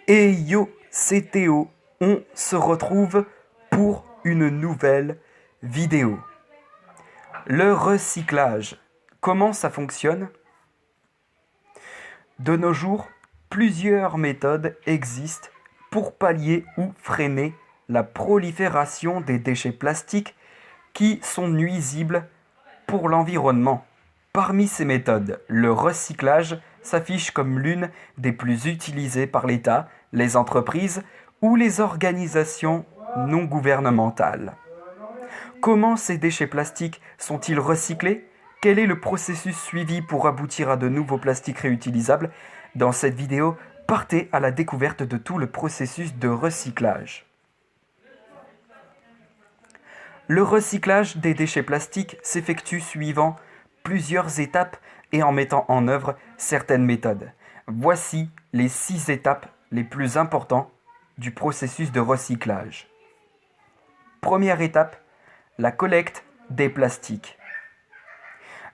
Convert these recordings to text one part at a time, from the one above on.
Et yo, c'est Théo, on se retrouve pour une nouvelle vidéo. Le recyclage, comment ça fonctionne? De nos jours, plusieurs méthodes existent pour pallier ou freiner la prolifération des déchets plastiques qui sont nuisibles pour l'environnement. Parmi ces méthodes, le recyclage s'affiche comme l'une des plus utilisées par l'État, les entreprises ou les organisations non gouvernementales. Comment ces déchets plastiques sont-ils recyclés? Quel est le processus suivi pour aboutir à de nouveaux plastiques réutilisables? Dans cette vidéo, partez à la découverte de tout le processus de recyclage. Le recyclage des déchets plastiques s'effectue suivant plusieurs étapes et en mettant en œuvre certaines méthodes. Voici les 6 étapes les plus importantes du processus de recyclage. Première étape, la collecte des plastiques.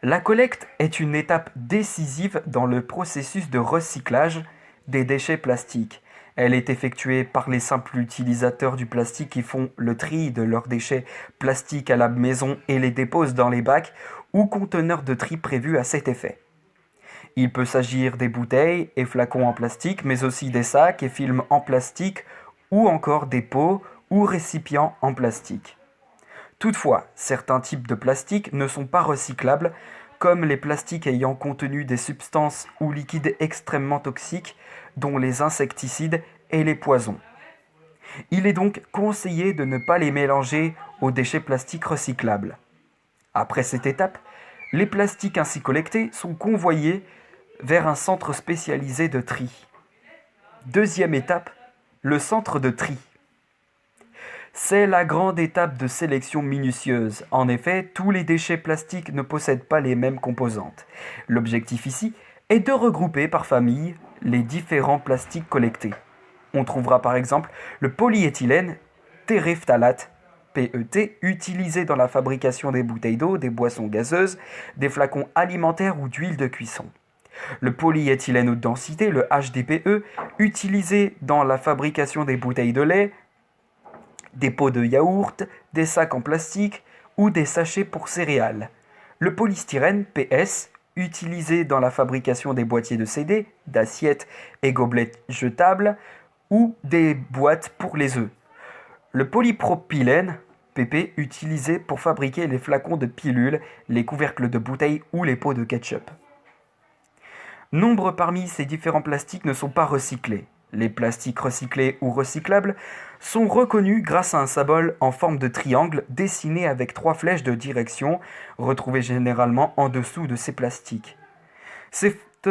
La collecte est une étape décisive dans le processus de recyclage des déchets plastiques. Elle est effectuée par les simples utilisateurs du plastique qui font le tri de leurs déchets plastiques à la maison et les déposent dans les bacs ou conteneurs de tri prévus à cet effet. Il peut s'agir des bouteilles et flacons en plastique, mais aussi des sacs et films en plastique ou encore des pots ou récipients en plastique. Toutefois, certains types de plastique ne sont pas recyclables, comme les plastiques ayant contenu des substances ou liquides extrêmement toxiques, dont les insecticides et les poisons. Il est donc conseillé de ne pas les mélanger aux déchets plastiques recyclables. Après cette étape, les plastiques ainsi collectés sont convoyés vers un centre spécialisé de tri. Deuxième étape, le centre de tri. C'est la grande étape de sélection minutieuse. En effet, tous les déchets plastiques ne possèdent pas les mêmes composantes. L'objectif ici est de regrouper par famille les différents plastiques collectés. On trouvera par exemple le polyéthylène téréphtalate, PET, utilisé dans la fabrication des bouteilles d'eau, des boissons gazeuses, des flacons alimentaires ou d'huile de cuisson. Le polyéthylène haute densité, le HDPE, utilisé dans la fabrication des bouteilles de lait, des pots de yaourt, des sacs en plastique ou des sachets pour céréales. Le polystyrène, PS, utilisé dans la fabrication des boîtiers de CD, d'assiettes et gobelets jetables ou des boîtes pour les œufs. Le polypropylène, PP, utilisé pour fabriquer les flacons de pilules, les couvercles de bouteilles ou les pots de ketchup. Nombre parmi ces différents plastiques ne sont pas recyclés. Les plastiques recyclés ou recyclables sont reconnus grâce à un symbole en forme de triangle dessiné avec 3 flèches de direction, retrouvées généralement en dessous de ces plastiques. Cette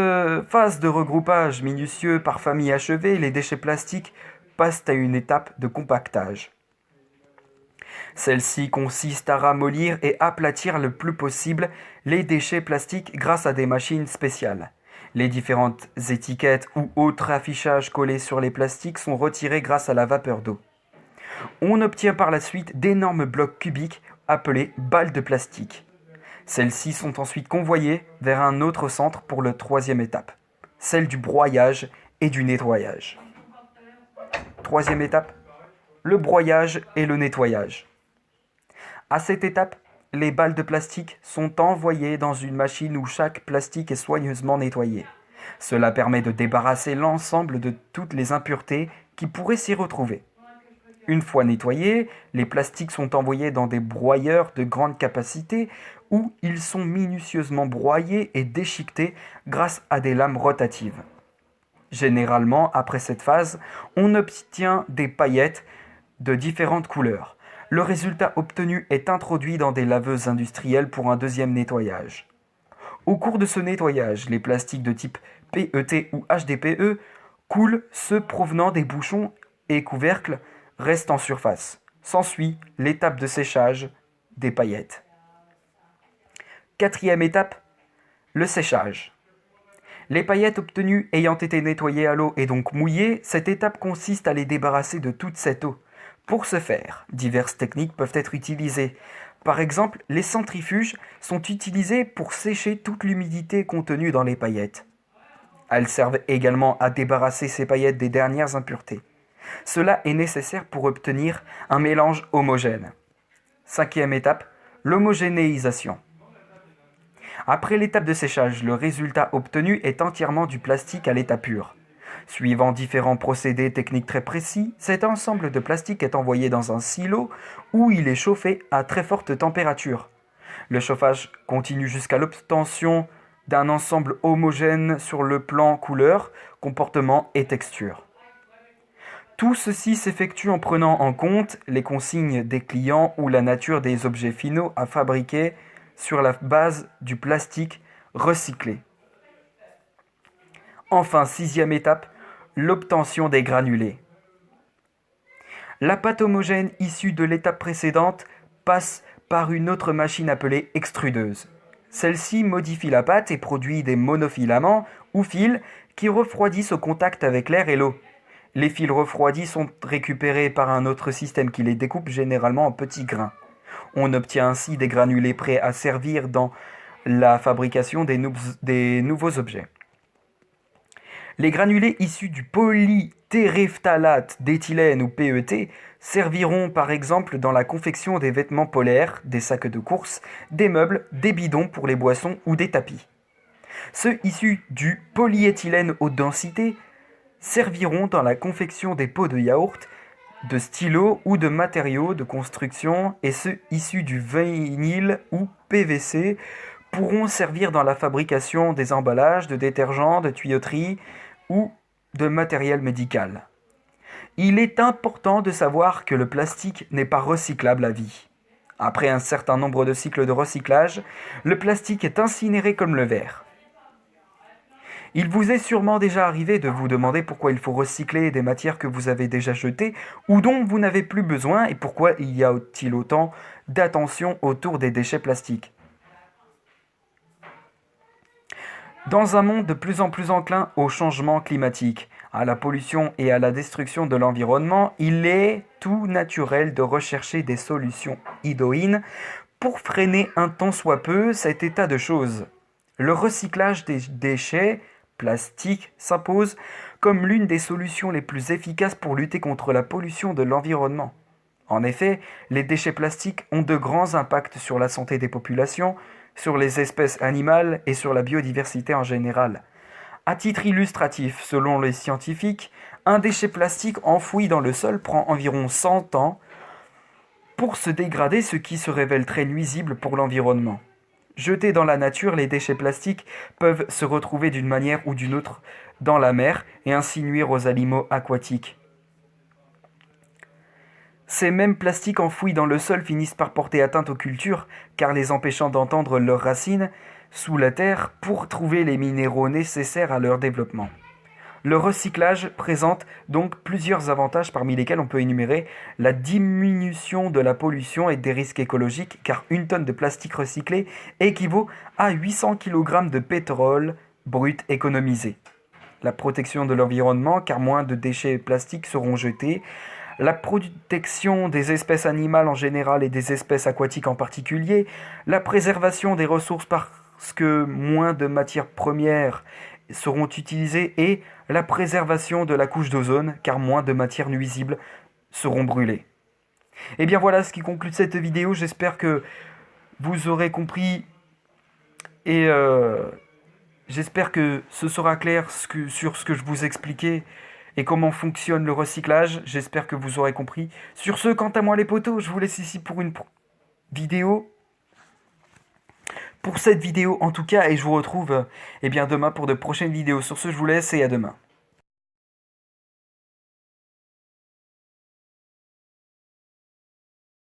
phase de regroupage minutieux par famille achevée, les déchets plastiques passent à une étape de compactage. Celle-ci consiste à ramollir et aplatir le plus possible les déchets plastiques grâce à des machines spéciales. Les différentes étiquettes ou autres affichages collés sur les plastiques sont retirés grâce à la vapeur d'eau. On obtient par la suite d'énormes blocs cubiques appelés balles de plastique. Celles-ci sont ensuite convoyées vers un autre centre pour la 3e étape, celle du broyage et du nettoyage. 3e étape, le broyage et le nettoyage. À cette étape, les balles de plastique sont envoyées dans une machine où chaque plastique est soigneusement nettoyé. Cela permet de débarrasser l'ensemble de toutes les impuretés qui pourraient s'y retrouver. Une fois nettoyés, les plastiques sont envoyés dans des broyeurs de grande capacité où ils sont minutieusement broyés et déchiquetés grâce à des lames rotatives. Généralement, après cette phase, on obtient des paillettes de différentes couleurs. Le résultat obtenu est introduit dans des laveuses industrielles pour un 2e nettoyage. Au cours de ce nettoyage, les plastiques de type PET ou HDPE coulent, ceux provenant des bouchons et couvercles restent en surface. S'ensuit l'étape de séchage des paillettes. 4e étape, le séchage. Les paillettes obtenues ayant été nettoyées à l'eau et donc mouillées, cette étape consiste à les débarrasser de toute cette eau. Pour ce faire, diverses techniques peuvent être utilisées. Par exemple, les centrifuges sont utilisés pour sécher toute l'humidité contenue dans les paillettes. Elles servent également à débarrasser ces paillettes des dernières impuretés. Cela est nécessaire pour obtenir un mélange homogène. Cinquième étape, l'homogénéisation. Après l'étape de séchage, le résultat obtenu est entièrement du plastique à l'état pur. Suivant différents procédés techniques très précis, cet ensemble de plastique est envoyé dans un silo où il est chauffé à très forte température. Le chauffage continue jusqu'à l'obtention d'un ensemble homogène sur le plan couleur, comportement et texture. Tout ceci s'effectue en prenant en compte les consignes des clients ou la nature des objets finaux à fabriquer sur la base du plastique recyclé. Enfin, sixième étape, l'obtention des granulés. La pâte homogène issue de l'étape précédente passe par une autre machine appelée extrudeuse. Celle-ci modifie la pâte et produit des monofilaments ou fils qui refroidissent au contact avec l'air et l'eau. Les fils refroidis sont récupérés par un autre système qui les découpe généralement en petits grains. On obtient ainsi des granulés prêts à servir dans la fabrication des nouveaux objets. Les granulés issus du polytéréphtalate d'éthylène ou PET serviront par exemple dans la confection des vêtements polaires, des sacs de course, des meubles, des bidons pour les boissons ou des tapis. Ceux issus du polyéthylène haute densité serviront dans la confection des pots de yaourt, de stylos ou de matériaux de construction, et ceux issus du vinyle ou PVC pourront servir dans la fabrication des emballages, de détergents, de tuyauterie ou de matériel médical. Il est important de savoir que le plastique n'est pas recyclable à vie. Après un certain nombre de cycles de recyclage, le plastique est incinéré comme le verre. Il vous est sûrement déjà arrivé de vous demander pourquoi il faut recycler des matières que vous avez déjà jetées ou dont vous n'avez plus besoin et pourquoi il y a-t-il autant d'attention autour des déchets plastiques. Dans un monde de plus en plus enclin au changement climatique, à la pollution et à la destruction de l'environnement, il est tout naturel de rechercher des solutions idoines pour freiner un tant soit peu cet état de choses. Le recyclage des déchets plastiques s'impose comme l'une des solutions les plus efficaces pour lutter contre la pollution de l'environnement. En effet, les déchets plastiques ont de grands impacts sur la santé des populations, sur les espèces animales et sur la biodiversité en général. À titre illustratif, selon les scientifiques, un déchet plastique enfoui dans le sol prend environ 100 ans pour se dégrader, ce qui se révèle très nuisible pour l'environnement. Jetés dans la nature, les déchets plastiques peuvent se retrouver d'une manière ou d'une autre dans la mer et ainsi nuire aux animaux aquatiques. Ces mêmes plastiques enfouis dans le sol finissent par porter atteinte aux cultures, car les empêchant d'entendre leurs racines sous la terre pour trouver les minéraux nécessaires à leur développement. Le recyclage présente donc plusieurs avantages parmi lesquels on peut énumérer la diminution de la pollution et des risques écologiques, car une tonne de plastique recyclé équivaut à 800 kg de pétrole brut économisé. La protection de l'environnement, car moins de déchets plastiques seront jetés. La protection des espèces animales en général et des espèces aquatiques en particulier. La préservation des ressources parce que moins de matières premières seront utilisées et la préservation de la couche d'ozone car moins de matières nuisibles seront brûlées. Et bien voilà ce qui conclut cette vidéo. J'espère que vous aurez compris et j'espère que ce sera clair sur ce que je vous expliquais et comment fonctionne le recyclage. J'espère que vous aurez compris. Sur ce, quant à moi les potos, je vous laisse ici pour une vidéo. Pour cette vidéo en tout cas, et je vous retrouve demain pour de prochaines vidéos. Sur ce, je vous laisse et à demain.